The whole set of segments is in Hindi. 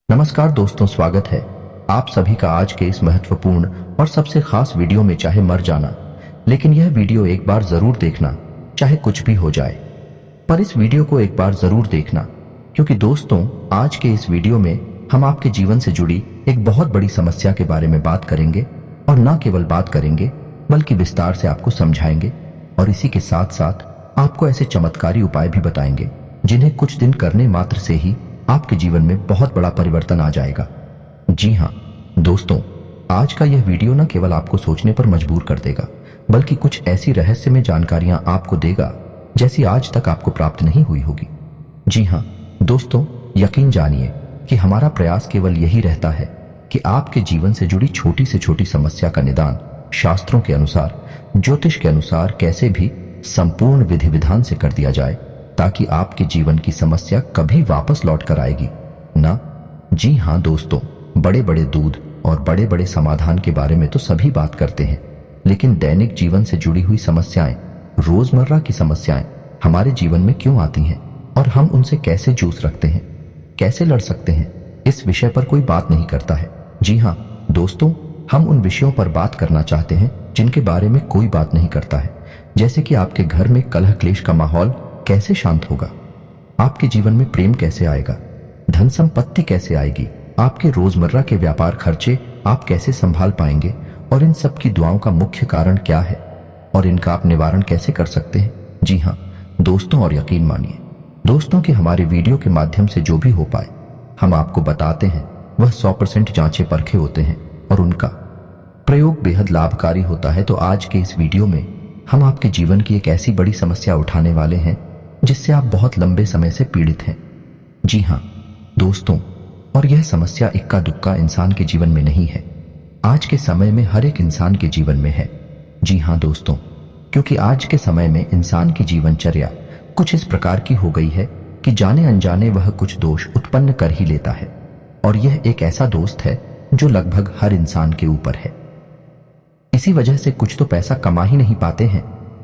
नमस्कार दोस्तों, स्वागत है आप सभी का आज के इस महत्वपूर्ण और सबसे खास वीडियो में। चाहे मर जाना, लेकिन यह वीडियो एक बार जरूर देखना, चाहे कुछ भी हो जाए, पर इस वीडियो को एक बार जरूर देखना, क्योंकि दोस्तों आज के इस वीडियो में हम आपके जीवन से जुड़ी एक बहुत बड़ी समस्या के बारे में बात करेंगे। और न केवल बात करेंगे बल्कि विस्तार से आपको समझाएंगे और इसी के साथ साथ आपको ऐसे चमत्कारी उपाय भी बताएंगे जिन्हें कुछ दिन करने मात्र से ही आपके जीवन में बहुत बड़ा परिवर्तन आ जाएगा। जी हाँ दोस्तों, आज का यह वीडियो न केवल आपको सोचने पर मजबूर कर देगा, बल्कि कुछ ऐसी रहस्यमय जानकारियां आपको देगा जैसी आज तक आपको प्राप्त नहीं हुई होगी। जी हाँ दोस्तों, यकीन जानिए कि हमारा प्रयास केवल यही रहता है कि आपके जीवन से जुड़ी छोटी से छोटी समस्या का निदान शास्त्रों के अनुसार, ज्योतिष के अनुसार कैसे भी संपूर्ण विधि विधान से कर दिया जाए, ताकि आपके जीवन की समस्या कभी वापस लौट कर आएगी ना। जी हाँ दोस्तों, बड़े बड़े दूध और बड़े बड़े समाधान के बारे में तो सभी बात करते हैं, लेकिन दैनिक जीवन से जुड़ी हुई समस्याएं, रोजमर्रा की समस्याएं हमारे जीवन में क्यों आती हैं और हम उनसे कैसे जूझ रखते हैं, कैसे लड़ सकते हैं, इस विषय पर कोई बात नहीं करता है। जी हाँ दोस्तों, हम उन विषयों पर बात करना चाहते हैं जिनके बारे में कोई बात नहीं करता है, जैसे कि आपके घर में कलह क्लेश का माहौल कैसे शांत होगा, आपके जीवन में प्रेम कैसे आएगा, धन संपत्ति कैसे आएगी, आपके रोजमर्रा के व्यापार खर्चे आप कैसे संभाल पाएंगे, और इन सब की दुआओं का मुख्य कारण क्या है और इनका आप निवारण कैसे कर सकते हैं। जी हाँ दोस्तों, और यकीन मानिए दोस्तों कि हमारे वीडियो के माध्यम से जो भी हो पाए हम आपको बताते हैं वह 100% जांचे परखे होते हैं और उनका प्रयोग बेहद लाभकारी होता है। तो आज के इस वीडियो में हम आपके जीवन की एक ऐसी बड़ी समस्या उठाने वाले हैं जिससे आप बहुत लंबे समय से पीड़ित हैं। जी हाँ दोस्तों, और यह समस्या इक्का दुक्का इंसान के जीवन में नहीं है, आज के समय में हर एक इंसान के जीवन में है। जी हाँ दोस्तों, क्योंकि आज के समय में इंसान की जीवनचर्या कुछ इस प्रकार की हो गई है कि जाने अनजाने वह कुछ दोष उत्पन्न कर ही लेता है, और यह एक ऐसा दोस्त है जो लगभग हर इंसान के ऊपर है। इसी वजह से कुछ तो पैसा कमा ही नहीं पाते हैं,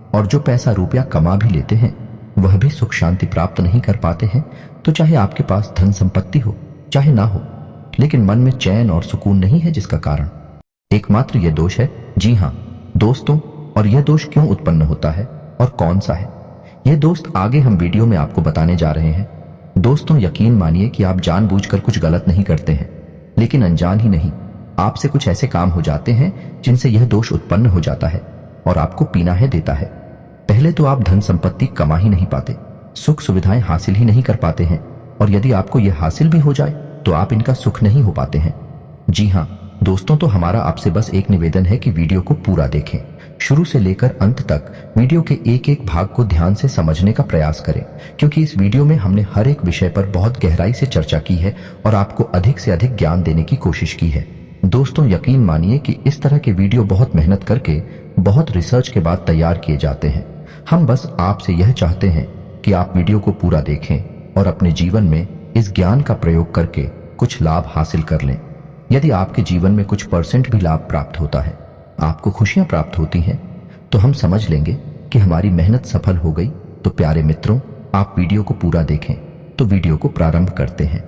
और जो पैसा रुपया कमा भी लेते हैं वह भी सुख शांति प्राप्त नहीं कर पाते हैं। तो चाहे आपके पास धन संपत्ति हो चाहे ना हो, लेकिन मन में चैन और सुकून नहीं है, जिसका कारण एकमात्र यह दोष है। जी हाँ दोस्तों, और यह दोष क्यों उत्पन्न होता है और कौन सा है, यह दोस्त आगे हम वीडियो में आपको बताने जा रहे हैं। दोस्तों यकीन मानिए कि आप जानबूझकर कुछ गलत नहीं करते हैं, लेकिन अनजान ही नहीं आपसे कुछ ऐसे काम हो जाते हैं जिनसे यह दोष उत्पन्न हो जाता है और आपको पीना है देता है। पहले तो आप धन संपत्ति कमा ही नहीं पाते, सुख सुविधाएं हासिल ही नहीं कर पाते हैं, और यदि आपको यह हासिल भी हो जाए तो आप इनका सुख नहीं हो पाते हैं। जी हाँ दोस्तों, तो हमारा आपसे बस एक निवेदन है कि वीडियो को पूरा देखें, शुरू से लेकर अंत तक वीडियो के एक एक भाग को ध्यान से समझने का प्रयास करें, क्योंकि इस वीडियो में हमने हर एक विषय पर बहुत गहराई से चर्चा की है और आपको अधिक से अधिक ज्ञान देने की कोशिश की है। दोस्तों यकीन मानिए कि इस तरह के वीडियो बहुत मेहनत करके, बहुत रिसर्च के बाद तैयार किए जाते हैं। हम बस आपसे यह चाहते हैं कि आप वीडियो को पूरा देखें और अपने जीवन में इस ज्ञान का प्रयोग करके कुछ लाभ हासिल कर लें। यदि आपके जीवन में कुछ % भी लाभ प्राप्त होता है, आपको खुशियां प्राप्त होती हैं, तो हम समझ लेंगे कि हमारी मेहनत सफल हो गई। तो प्यारे मित्रों, आप वीडियो को पूरा देखें। तो वीडियो को प्रारंभ करते हैं।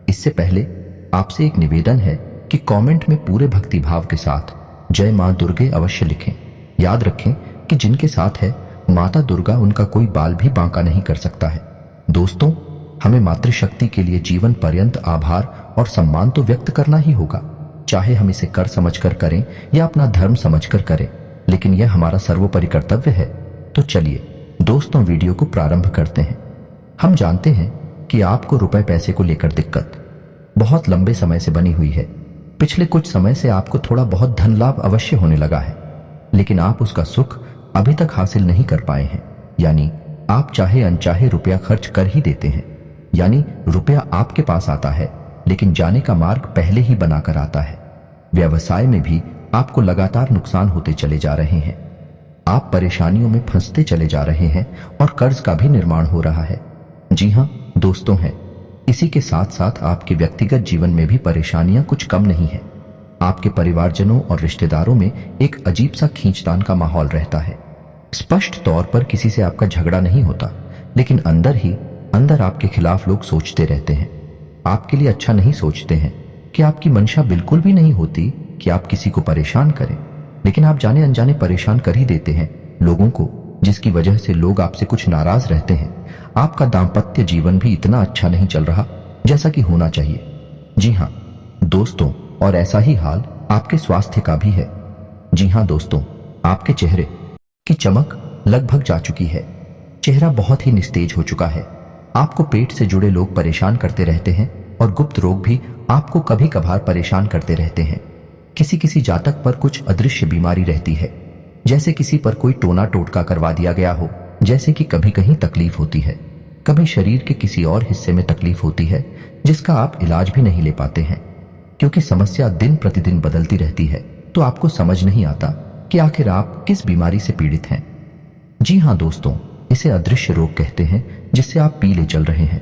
इससे पहले आपसे एक निवेदन है कि कमेंट में पूरे भक्तिभाव के साथ जय मां दुर्गे अवश्य लिखें। याद रखें कि जिनके साथ है माता दुर्गा, उनका कोई बाल भी बांका नहीं कर सकता है। दोस्तों, हमें मातृशक्ति के लिए जीवन पर्यंत आभार और सम्मान तो व्यक्त करना ही होगा, चाहे हम इसे कर समझकर करें या अपना धर्म समझकर करें, लेकिन यह हमारा सर्वोपरि कर्तव्य है। तो चलिए दोस्तों, वीडियो को प्रारंभ करते हैं। हम जानते हैं कि आपको रुपए पैसे को लेकर दिक्कत बहुत लंबे समय से बनी हुई है। पिछले कुछ समय से आपको थोड़ा बहुत धन लाभ अवश्य होने लगा है, लेकिन आप उसका सुख अभी तक हासिल नहीं कर पाए हैं। यानी आप चाहे अनचाहे रुपया खर्च कर ही देते हैं। यानी रुपया आपके पास आता है, लेकिन जाने का मार्ग पहले ही बनाकर आता है। व्यवसाय में भी आपको लगातार नुकसान होते चले जा रहे हैं। आप परेशानियों में फंसते चले जा रहे हैं और कर्ज का भी निर्माण हो रहा है। जी हाँ दोस्तों, है इसी के साथ साथ आपके व्यक्तिगत जीवन में भी परेशानियां कुछ कम नहीं है। आपके परिवारजनों और रिश्तेदारों में एक अजीब सा खींचतान का माहौल रहता है। स्पष्ट तौर पर किसी से आपका झगड़ा नहीं होता, लेकिन अंदर ही अंदर आपके खिलाफ लोग सोचते रहते हैं। आपके लिए अच्छा नहीं सोचते हैं, कि आपकी मंशा बिल्कुल भी नहीं होती कि आप किसी को परेशान करें, लेकिन आप जाने अनजाने परेशान कर ही देते हैं लोगों को, जिसकी वजह से लोग आपसे कुछ नाराज रहते हैं। आपका दाम्पत्य जीवन भी इतना अच्छा नहीं चल रहा जैसा कि होना चाहिए। जी हाँ दोस्तों, और ऐसा ही हाल आपके स्वास्थ्य का भी है। जी हाँ दोस्तों, आपके चेहरे की चमक लगभग जा चुकी है। चेहरा बहुत ही निस्तेज हो चुका है। आपको पेट से जुड़े लोग परेशान करते रहते हैं और गुप्त रोग भी आपको कभी कभार परेशान करते रहते हैं। किसी किसी जातक पर कुछ अदृश्य बीमारी रहती है, जैसे किसी पर कोई टोना टोटका करवा दिया गया हो, जैसे कि कभी कहीं तकलीफ होती है, कभी शरीर के किसी और हिस्से में तकलीफ होती है जिसका आप इलाज भी नहीं ले पाते हैं, क्योंकि समस्या दिन प्रतिदिन बदलती रहती है। तो आपको समझ नहीं आता कि आखिर आप किस बीमारी से पीड़ित हैं। जी हाँ दोस्तों, इसे अदृश्य रोग कहते हैं, जिससे आप पीले चल रहे हैं।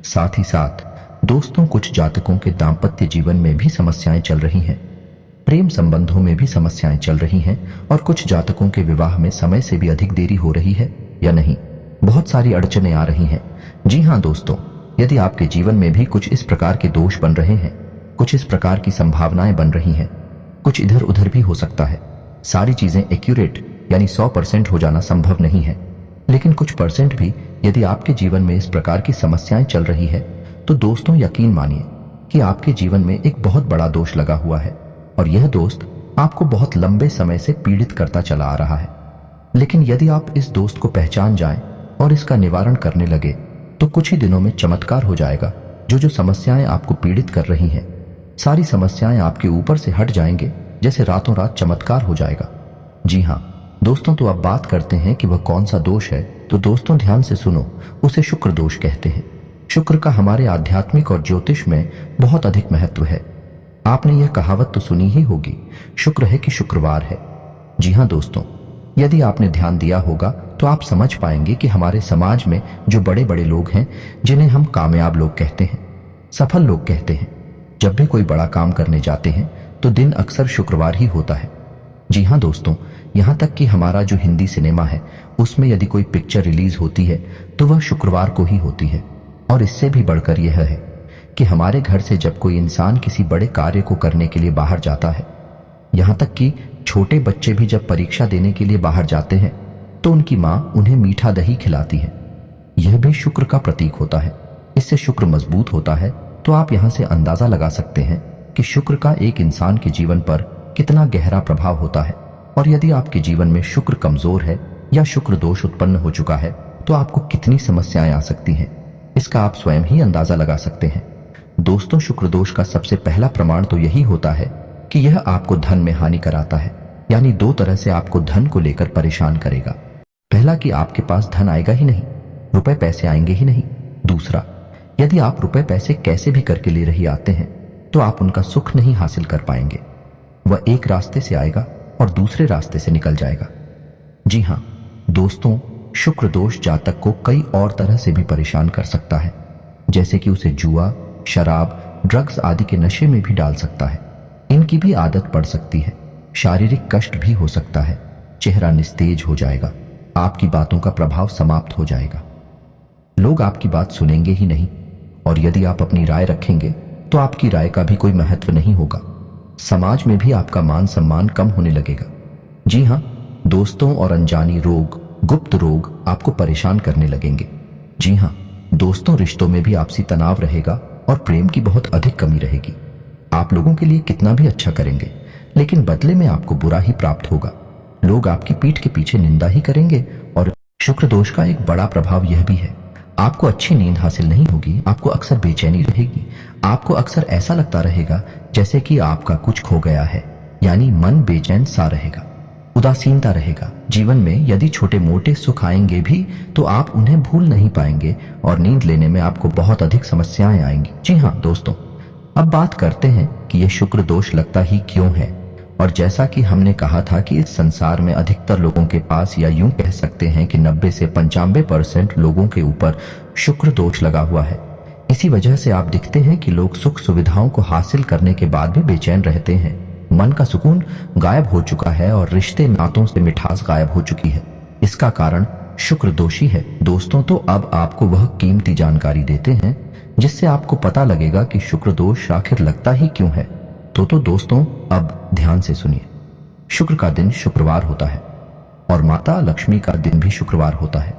साथ ही साथ दोस्तों, कुछ जातकों के दाम्पत्य जीवन में भी समस्याएं चल रही हैं, प्रेम संबंधों में भी समस्याएं चल रही हैं, और कुछ जातकों के विवाह में समय से भी अधिक देरी हो रही है या नहीं, बहुत सारी अड़चनें आ रही हैं। जी हाँ दोस्तों, यदि आपके जीवन में भी कुछ इस प्रकार के दोष बन रहे हैं, कुछ इस प्रकार की संभावनाएं बन रही हैं, कुछ इधर उधर भी हो सकता है। सारी चीजें एक्यूरेट यानी 100% हो जाना संभव नहीं है, लेकिन कुछ परसेंट भी यदि आपके जीवन में इस प्रकार की समस्याएं चल रही है, तो दोस्तों यकीन मानिए कि आपके जीवन में एक बहुत बड़ा दोष लगा हुआ है, और यह दोस्त आपको बहुत लंबे समय से पीड़ित करता चला आ रहा है। लेकिन यदि आप इस दोस्त को पहचान जाएं और इसका निवारण करने लगे, तो कुछ ही दिनों में चमत्कार हो जाएगा। जो समस्याएं आपको पीड़ित कर रही हैं, सारी समस्याएं आपके ऊपर से हट जाएंगे, जैसे रातों रात चमत्कार हो जाएगा। जी हाँ दोस्तों, तो अब बात करते हैं कि वह कौन सा दोष है। तो दोस्तों ध्यान से सुनो, उसे शुक्र दोष कहते हैं। शुक्र का हमारे आध्यात्मिक और ज्योतिष में बहुत अधिक महत्व है। आपने यह कहावत तो सुनी ही होगी, शुक्र है कि शुक्रवार है। जी हाँ दोस्तों, यदि आपने ध्यान दिया होगा तो आप समझ पाएंगे कि हमारे समाज में जो बड़े बड़े लोग हैं, जिन्हें हम कामयाब लोग कहते हैं, सफल लोग कहते हैं, जब भी कोई बड़ा काम करने जाते हैं तो दिन अक्सर शुक्रवार ही होता है। जी हाँ दोस्तों, यहाँ तक कि हमारा जो हिंदी सिनेमा है, उसमें यदि कोई पिक्चर रिलीज होती है तो वह शुक्रवार को ही होती है। और इससे भी बढ़कर यह है कि हमारे घर से जब कोई इंसान किसी बड़े कार्य को करने के लिए बाहर जाता है, यहाँ तक कि छोटे बच्चे भी जब परीक्षा देने के लिए बाहर जाते हैं, तो उनकी माँ उन्हें मीठा दही खिलाती है। यह भी शुक्र का प्रतीक होता है। इससे शुक्र मजबूत होता है। तो आप यहाँ से अंदाजा लगा सकते हैं कि शुक्र का एक इंसान के जीवन पर कितना गहरा प्रभाव होता है। और यदि आपके जीवन में शुक्र कमजोर है या शुक्र दोष उत्पन्न हो चुका है, तो आपको कितनी समस्याएं आ सकती हैं, इसका आप स्वयं ही अंदाजा लगा सकते हैं। दोस्तों, शुक्र दोष का सबसे पहला प्रमाण तो यही होता है कि यह आपको धन में हानि कराता है, यानी दो तरह से आपको धन को लेकर परेशान करेगा। पहला कि आपके पास धन आएगा ही नहीं, रुपए पैसे आएंगे ही नहीं। दूसरा, यदि आप रुपए पैसे कैसे भी करके ले रही आते हैं, तो आप उनका सुख नहीं हासिल कर पाएंगे। वह एक रास्ते से आएगा और दूसरे रास्ते से निकल जाएगा। जी हाँ दोस्तों, शुक्र दोष जातक को कई और तरह से भी परेशान कर सकता है, जैसे कि उसे जुआ, शराब, ड्रग्स आदि के नशे में भी डाल सकता है। इनकी भी आदत पड़ सकती है। शारीरिक कष्ट भी हो सकता है। चेहरा निस्तेज हो जाएगा। आपकी बातों का प्रभाव समाप्त हो जाएगा। लोग आपकी बात सुनेंगे ही नहीं, और यदि आप अपनी राय रखेंगे तो आपकी राय का भी कोई महत्व नहीं होगा। समाज में भी आपका मान सम्मान कम होने लगेगा। जी हाँ दोस्तों, और अनजानी रोग, गुप्त रोग आपको परेशान करने लगेंगे। जी हाँ दोस्तों, रिश्तों में भी आपसी तनाव रहेगा और प्रेम की बहुत अधिक कमी रहेगी। आप लोगों के लिए कितना भी अच्छा करेंगे, लेकिन बदले में आपको बुरा ही प्राप्त होगा। लोग आपकी पीठ के पीछे निंदा ही करेंगे। और शुक्र दोष का एक बड़ा प्रभाव यह भी है, आपको अच्छी नींद हासिल नहीं होगी। आपको अक्सर बेचैनी रहेगी। आपको अक्सर ऐसा लगता रहेगा जैसे कि आपका कुछ खो गया है, यानी मन बेचैन सा रहेगा, उदासीनता रहेगा। जीवन में यदि छोटे मोटे सुख आएंगे भी तो आप उन्हें भूल नहीं पाएंगे, और नींद लेने में आपको बहुत अधिक समस्याएं आएंगी। जी हाँ दोस्तों, अब बात करते हैं कि यह शुक्र दोष लगता ही क्यों है। और जैसा कि हमने कहा था कि इस संसार में अधिकतर लोगों के पास, या यूं कह सकते हैं कि 90 से 95% लोगों के ऊपर शुक्र दोष लगा हुआ है। इसी वजह से आप दिखते हैं कि लोग सुख सुविधाओं को हासिल करने के बाद भी बेचैन रहते हैं। मन का सुकून गायब हो चुका है और रिश्ते नातों से मिठास गायब हो चुकी है। इसका कारण शुक्र दोषी है। दोस्तों, तो अब आपको वह कीमती जानकारी देते हैं जिससे आपको पता लगेगा कि शुक्र दोष आखिर लगता ही क्यों है। तो दोस्तों, अब ध्यान से सुनिए। शुक्र का दिन शुक्रवार होता है और माता लक्ष्मी का दिन भी शुक्रवार होता है।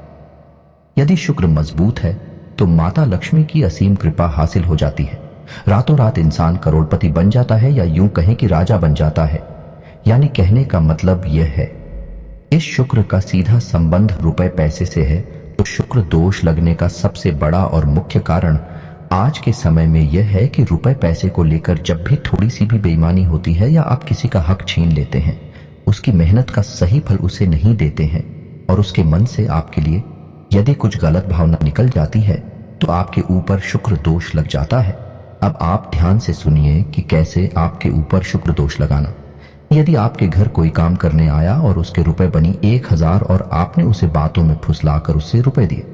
यदि शुक्र मजबूत है तो माता लक्ष्मी की असीम कृपा हासिल हो जाती है। रातों रात इंसान करोड़पति बन जाता है, या यूं कहें कि राजा बन जाता है। यानी कहने का मतलब यह है, इस शुक्र का सीधा संबंध रुपए पैसे से है। तो शुक्र दोष लगने का सबसे बड़ा और मुख्य कारण आज के समय में यह है कि रुपए पैसे को लेकर जब भी थोड़ी सी भी बेईमानी होती है या आप किसी का हक छीन लेते हैं, उसकी मेहनत का सही फल उसे नहीं देते हैं और उसके मन से आपके लिए यदि कुछ गलत भावना निकल जाती है तो आपके ऊपर शुक्र दोष लग जाता है। अब आप ध्यान से सुनिए कि कैसे आपके ऊपर शुक्र दोष लगाना। यदि आपके घर कोई काम करने आया और उसके रुपए बनी 1000 और आपने उसे बातों में फुसलाकर उससे रुपए दिए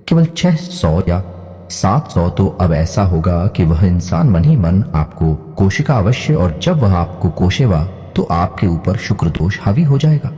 केवल 600 या 700, तो अब ऐसा होगा कि वह इंसान मन ही मन आपको कोशिका अवश्य, और जब वह आपको कोशेगा तो आपके ऊपर शुक्र दोष हावी हो जाएगा।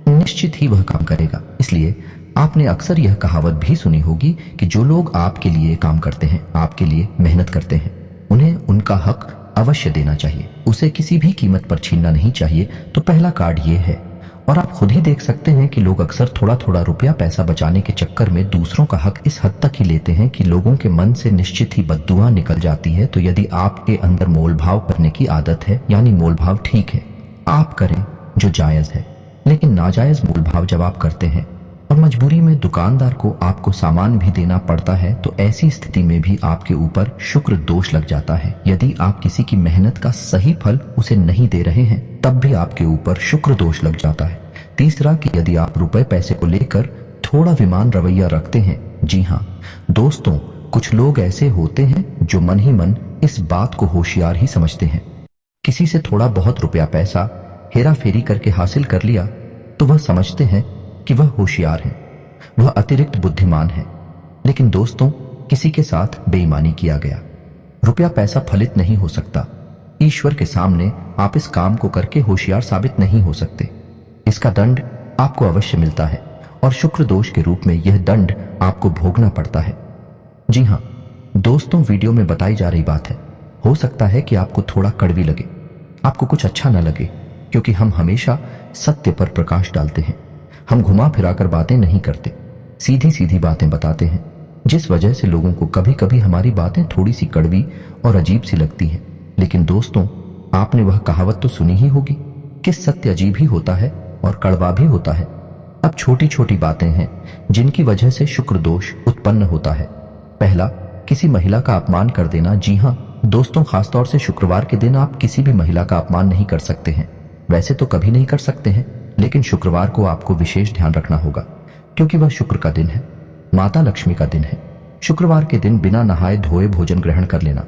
निश्चित ही वह काम करेगा। इसलिए आपने अक्सर यह कहावत भी सुनी होगी कि जो लोग आपके लिए काम करते हैं, आपके लिए मेहनत करते हैं, उन्हें उनका हक अवश्य देना चाहिए, उसे किसी भी कीमत पर छीनना नहीं चाहिए। तो पहला कार्ड ये है। और आप खुद ही देख सकते हैं कि लोग अक्सर थोड़ा थोड़ा रुपया पैसा बचाने के चक्कर में दूसरों का हक इस हद तक ही लेते हैं कि लोगों के मन से निश्चित ही बद्दुआ निकल जाती है। तो यदि आपके अंदर मोलभाव करने की आदत है, यानी मोलभाव ठीक है, आप करें जो जायज है, लेकिन नाजायज मोलभाव जब आप करते हैं और मजबूरी में दुकानदार को आपको सामान भी देना पड़ता है, तो ऐसी स्थिति में भी आपके ऊपर शुक्र दोष लग जाता है। यदि आप किसी की मेहनत का सही फल उसे नहीं दे रहे हैं, तब भी आपके ऊपर शुक्र दोष लग जाता है। तीसरा, कि यदि आप रुपए पैसे को लेकर थोड़ा विमान रवैया रखते हैं। जी हाँ दोस्तों, कुछ लोग ऐसे होते हैं जो मन ही मन इस बात को होशियार ही समझते हैं। किसी से थोड़ा बहुत रुपया पैसा हेरा फेरी करके हासिल कर लिया तो वह समझते हैं कि वह होशियार है, वह अतिरिक्त बुद्धिमान है। लेकिन दोस्तों, किसी के साथ बेईमानी किया गया रुपया पैसा फलित नहीं हो सकता। ईश्वर के सामने आप इस काम को करके होशियार साबित नहीं हो सकते। इसका दंड आपको अवश्य मिलता है और शुक्र दोष के रूप में यह दंड आपको भोगना पड़ता है। जी हाँ दोस्तों, वीडियो में बताई जा रही बात है। हो सकता है कि आपको थोड़ा कड़वी लगे, आपको कुछ अच्छा न लगे, क्योंकि हम हमेशा सत्य पर प्रकाश डालते हैं। हम घुमा फिराकर बातें नहीं करते, सीधी सीधी बातें बताते हैं, जिस वजह से लोगों को कभी कभी हमारी बातें थोड़ी सी कड़वी और अजीब सी लगती हैं। लेकिन दोस्तों, आपने वह कहावत तो सुनी ही होगी कि सत्य अजीब ही होता है और कड़वा भी होता है। अब छोटी छोटी बातें हैं जिनकी वजह से शुक्र दोष उत्पन्न होता है। पहला, किसी महिला का अपमान कर देना। जी हाँ दोस्तों, खासतौर से शुक्रवार के दिन आप किसी भी महिला का अपमान नहीं कर सकते हैं। वैसे तो कभी नहीं कर सकते हैं, लेकिन शुक्रवार को आपको विशेष ध्यान रखना होगा, क्योंकि वह शुक्र का दिन है, माता लक्ष्मी का दिन है। शुक्रवार के दिन बिना नहाए धोए भोजन ग्रहण कर लेना,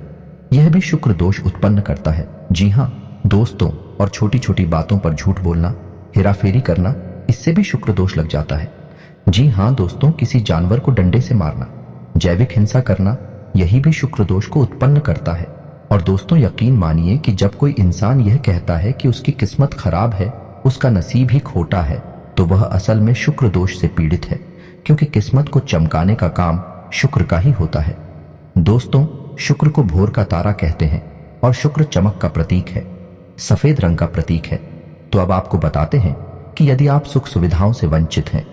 यह भी शुक्र दोष उत्पन्न करता है। जी हाँ दोस्तों, और छोटी छोटी बातों पर झूठ बोलना, हेराफेरी करना, इससे भी शुक्र दोष लग जाता है। जी हाँ दोस्तों, किसी जानवर को डंडे से मारना, जैविक हिंसा करना, यही भी शुक्र दोष को उत्पन्न करता है। और दोस्तों, यकीन मानिए कि जब कोई इंसान यह कहता है कि उसकी किस्मत खराब है, उसका नसीब ही खोटा है, तो वह असल में शुक्र दोष से पीड़ित है, क्योंकि किस्मत को चमकाने का काम शुक्र का ही होता है। दोस्तों, शुक्र को भोर का तारा कहते हैं और शुक्र चमक का प्रतीक है, सफेद रंग का प्रतीक है। तो अब आपको बताते हैं कि यदि आप सुख सुविधाओं से वंचित हैं,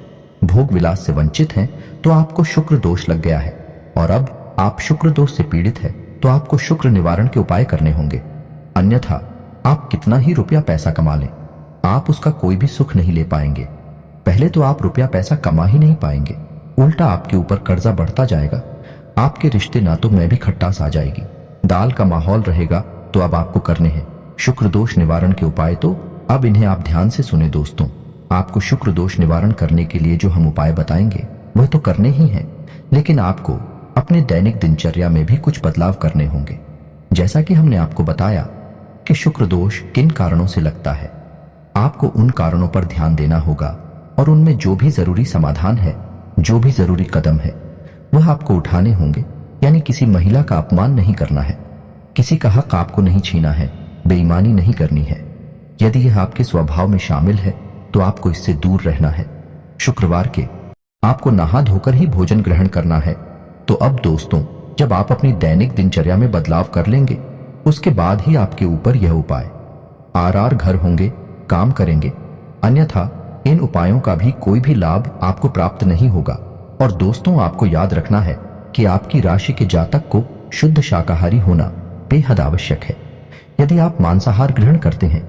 भोग विलास से वंचित हैं, तो आपको शुक्र दोष लग गया है। और अब आप शुक्र दोष से पीड़ित है तो आपको शुक्र निवारण के उपाय करने होंगे। अन्यथा आप कितना ही रुपया पैसा कमा लें, आप उसका कोई भी सुख नहीं ले पाएंगे। पहले तो आप रुपया पैसा कमा ही नहीं पाएंगे, उल्टा आपके ऊपर कर्जा बढ़ता जाएगा, आपके रिश्ते नातों में भी खट्टास आ जाएगी, दाल का माहौल रहेगा। तो अब आपको करने हैं शुक्र दोष निवारण के उपाय। तो अब इन्हें आप ध्यान से सुने दोस्तों। आपको शुक्र दोष निवारण करने के लिए जो हम उपाय बताएंगे वह तो करने ही हैं, लेकिन आपको अपने दैनिक दिनचर्या में भी कुछ बदलाव करने होंगे। जैसा कि हमने आपको बताया कि शुक्र दोष किन कारणों से लगता है, आपको उन कारणों पर ध्यान देना होगा और उनमें जो भी जरूरी समाधान है, जो भी जरूरी कदम है, वह आपको उठाने होंगे। यानी किसी महिला का अपमान नहीं करना है, किसी का हक आपको नहीं छीना है, बेईमानी नहीं करनी है। यदि यह आपके स्वभाव में शामिल है तो आपको इससे दूर रहना है। शुक्रवार के आपको नहा धोकर ही भोजन ग्रहण करना है। तो अब दोस्तों, जब आप अपनी दैनिक दिनचर्या में बदलाव कर लेंगे, उसके बाद ही आपके ऊपर यह उपाय आर घर होंगे, काम करेंगे। अन्यथा इन उपायों का भी कोई भी लाभ आपको प्राप्त नहीं होगा। और दोस्तों, आपको याद रखना है कि आपकी राशि के जातक को शुद्ध शाकाहारी होना बेहद आवश्यक है। यदि आप मांसाहार ग्रहण करते हैं,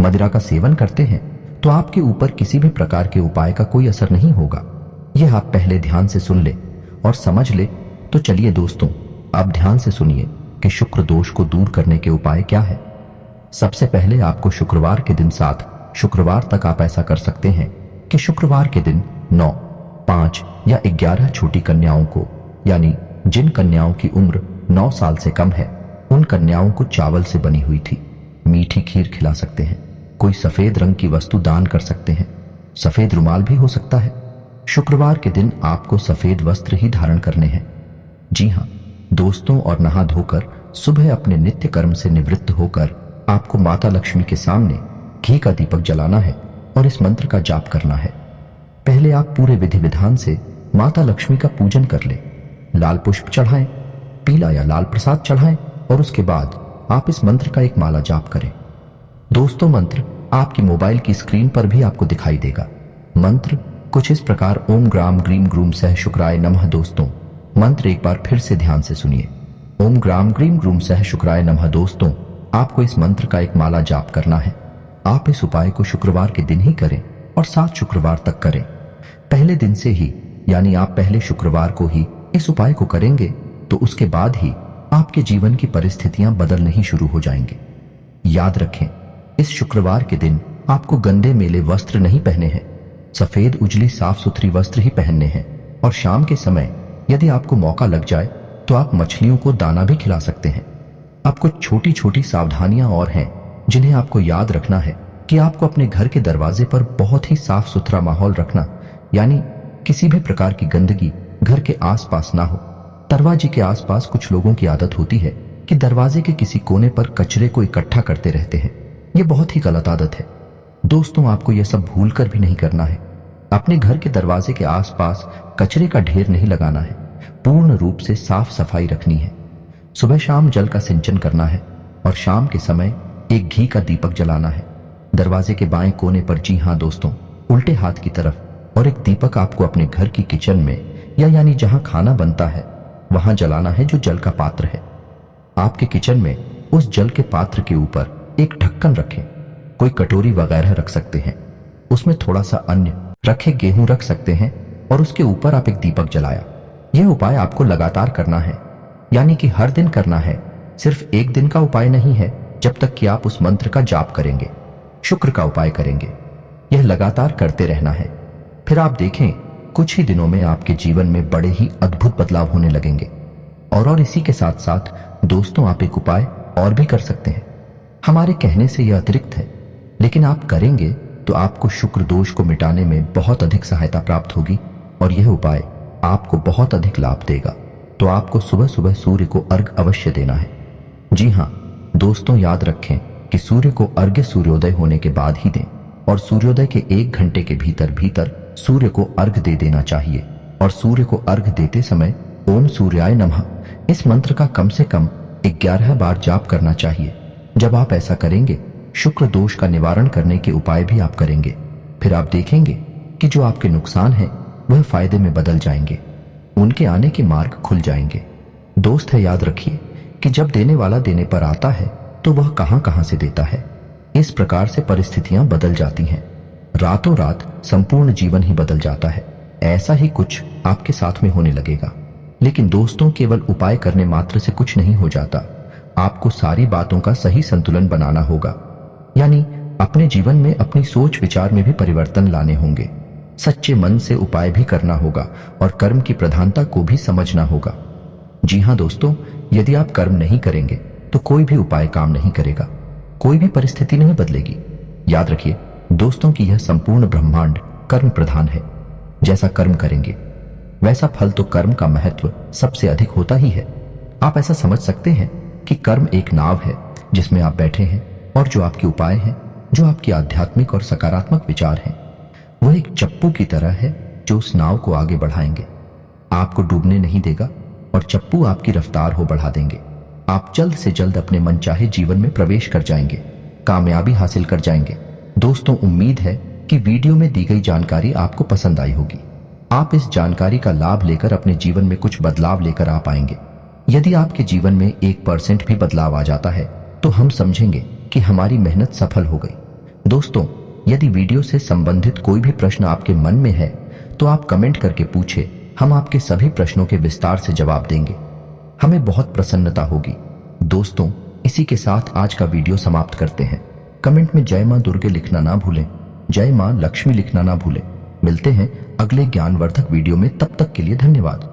मदिरा का सेवन करते हैं, तो आपके ऊपर किसी भी प्रकार के उपाय का कोई असर नहीं होगा। यह आप पहले ध्यान से सुन ले और समझ ले। तो चलिए दोस्तों, आप ध्यान से सुनिए कि शुक्र दोष को दूर करने के उपाय क्या है। सबसे पहले आपको शुक्रवार के दिन 7 शुक्रवार तक आप ऐसा कर सकते हैं कि शुक्रवार के दिन 9, 5 या 11 छोटी कन्याओं को, यानी जिन कन्याओं की उम्र 9 साल से कम है, उन कन्याओं को चावल से बनी हुई थी मीठी खीर खिला सकते हैं। कोई सफेद रंग की वस्तु दान कर सकते हैं। सफेद रुमाल भी हो सकता है। शुक्रवार के दिन आपको सफेद वस्त्र ही धारण करने हैं। जी हाँ दोस्तों, और नहा धोकर सुबह अपने नित्य कर्म से निवृत्त होकर आपको माता लक्ष्मी के सामने घी का दीपक जलाना है और इस मंत्र का जाप करना है। पहले आप पूरे विधि विधान से माता लक्ष्मी का पूजन कर ले। लाल पुष्प चढ़ाएं, पीला या लाल प्रसाद चढ़ाएं और उसके बाद आप इस मंत्र का एक माला जाप करें। दोस्तों, मंत्र आपकी मोबाइल की स्क्रीन पर भी आपको दिखाई देगा। मंत्र कुछ इस प्रकार ओम ग्राम ग्रीम ग्रूम सह शुक्राय नमः। दोस्तों, मंत्र एक बार फिर से ध्यान से सुनिए। ओम ग्राम ग्रीम ग्रूम सह शुक्राय नमः। दोस्तों, आपको इस मंत्र का एक माला जाप करना है। आप इस उपाय को शुक्रवार के दिन ही करें और 7 शुक्रवार तक करें। पहले दिन से ही, यानी आप पहले शुक्रवार को ही इस उपाय को करेंगे तो उसके बाद ही आपके जीवन की परिस्थितियां बदलने ही शुरू हो जाएंगे। याद रखें, इस शुक्रवार के दिन आपको गंदे मेले वस्त्र नहीं पहने हैं। सफेद उजली साफ सुथरी वस्त्र ही पहनने हैं। और शाम के समय यदि आपको मौका लग जाए तो आप मछलियों को दाना भी खिला सकते हैं। अब कुछ छोटी छोटी सावधानियां और हैं जिन्हें आपको याद रखना है कि आपको अपने घर के दरवाजे पर बहुत ही साफ सुथरा माहौल रखना, यानी किसी भी प्रकार की गंदगी घर के आसपास ना हो। दरवाजे के आसपास कुछ लोगों की आदत होती है कि दरवाजे के किसी कोने पर कचरे को इकट्ठा करते रहते हैं। यह बहुत ही गलत आदत है। दोस्तों, आपको यह सब भूलकर भी नहीं करना है। अपने घर के दरवाजे के आसपास कचरे का ढेर नहीं लगाना है। पूर्ण रूप से साफ सफाई रखनी है। सुबह शाम जल का सिंचन करना है और शाम के समय एक घी का दीपक जलाना है। दरवाजे के बाएं कोने पर, जी हाँ दोस्तों, उल्टे हाथ की तरफ, और एक दीपक आपको अपने घर की किचन में या यानी जहां खाना बनता है वहां जलाना है, जो जल का पात्र है। आपके किचन में उस जल के पात्र के ऊपर एक ढक्कन रखें। कोई कटोरी वगैरह रख सकते हैं। उसमें थोड़ा सा अन्न रखे, गेहूं रख सकते हैं और उसके ऊपर आप एक दीपक जलाया। यह उपाय आपको लगातार करना है, यानी कि हर दिन करना है। सिर्फ एक दिन का उपाय नहीं है जब तक कि आप उस मंत्र का जाप करेंगे, शुक्र का उपाय करेंगे। यह लगातार करते रहना है। फिर आप देखें, कुछ ही दिनों में आपके जीवन में बड़े ही अद्भुत बदलाव होने लगेंगे। और इसी के साथ साथ दोस्तों, आप एक उपाय और भी कर सकते हैं। हमारे कहने से यह अतिरिक्त है, लेकिन आप करेंगे तो आपको शुक्र दोष को मिटाने में बहुत अधिक सहायता प्राप्त होगी और यह उपाय आपको बहुत अधिक लाभ देगा। तो आपको सुबह सुबह सूर्य को अर्घ्य अवश्य देना है। जी हाँ दोस्तों, याद रखें कि सूर्य को अर्घ्य सूर्योदय होने के बाद ही दें और सूर्योदय के 1 घंटे के भीतर भीतर सूर्य को अर्घ्य दे देना चाहिए। और सूर्य को अर्घ्य देते समय ओम सूर्याय नमः इस मंत्र का कम से कम 11 बार जाप करना चाहिए। जब आप ऐसा करेंगे, शुक्र दोष का निवारण करने के उपाय भी आप करेंगे, फिर आप देखेंगे कि जो आपके नुकसान है वह फायदे में बदल जाएंगे। उनके आने के मार्ग खुल जाएंगे। दोस्त है, याद रखिए कि जब देने वाला देने पर आता है तो वह कहां कहां से देता है। इस प्रकार से परिस्थितियां बदल जाती हैं। रातों रात संपूर्ण जीवन ही बदल जाता है। ऐसा ही कुछ आपके साथ में होने लगेगा। लेकिन दोस्तों, केवल उपाय करने मात्र से कुछ नहीं हो जाता। आपको सारी बातों का सही संतुलन बनाना होगा, यानी अपने जीवन में अपनी सोच विचार में भी परिवर्तन लाने होंगे। सच्चे मन से उपाय भी करना होगा और कर्म की प्रधानता को भी समझना होगा। जी हाँ दोस्तों, यदि आप कर्म नहीं करेंगे तो कोई भी उपाय काम नहीं करेगा, कोई भी परिस्थिति नहीं बदलेगी। याद रखिए दोस्तों कि यह संपूर्ण ब्रह्मांड कर्म प्रधान है। जैसा कर्म करेंगे वैसा फल, तो कर्म का महत्व सबसे अधिक होता ही है। आप ऐसा समझ सकते हैं कि कर्म एक नाव है जिसमें आप बैठे हैं और जो आपके उपाय हैं, जो आपके आध्यात्मिक और सकारात्मक विचार हैं, वह एक चप्पू की तरह है जो उस नाव को आगे बढ़ाएंगे, आपको डूबने नहीं देगा। और चप्पू आपकी रफ्तार हो बढ़ा देंगे। आप जल्द से जल्द अपने मनचाहे जीवन में प्रवेश कर जाएंगे, कामयाबी हासिल कर जाएंगे। दोस्तों, उम्मीद है कि वीडियो में दी गई जानकारी आपको पसंद आई होगी। आप इस जानकारी का लाभ लेकर अपने जीवन में कुछ बदलाव लेकर आ पाएंगे। यदि आपके जीवन में 1% भी बदलाव आ जाता है तो हम समझेंगे कि हमारी मेहनत सफल हो गई। दोस्तों, यदि वीडियो से संबंधित कोई भी प्रश्न आपके मन में है तो आप कमेंट करके पूछे, हम आपके सभी प्रश्नों के विस्तार से जवाब देंगे। हमें बहुत प्रसन्नता होगी। दोस्तों, इसी के साथ आज का वीडियो समाप्त करते हैं। कमेंट में जय मां दुर्गे लिखना ना भूलें, जय मां लक्ष्मी लिखना ना भूलें। मिलते हैं अगले ज्ञानवर्धक वीडियो में, तब तक के लिए धन्यवाद।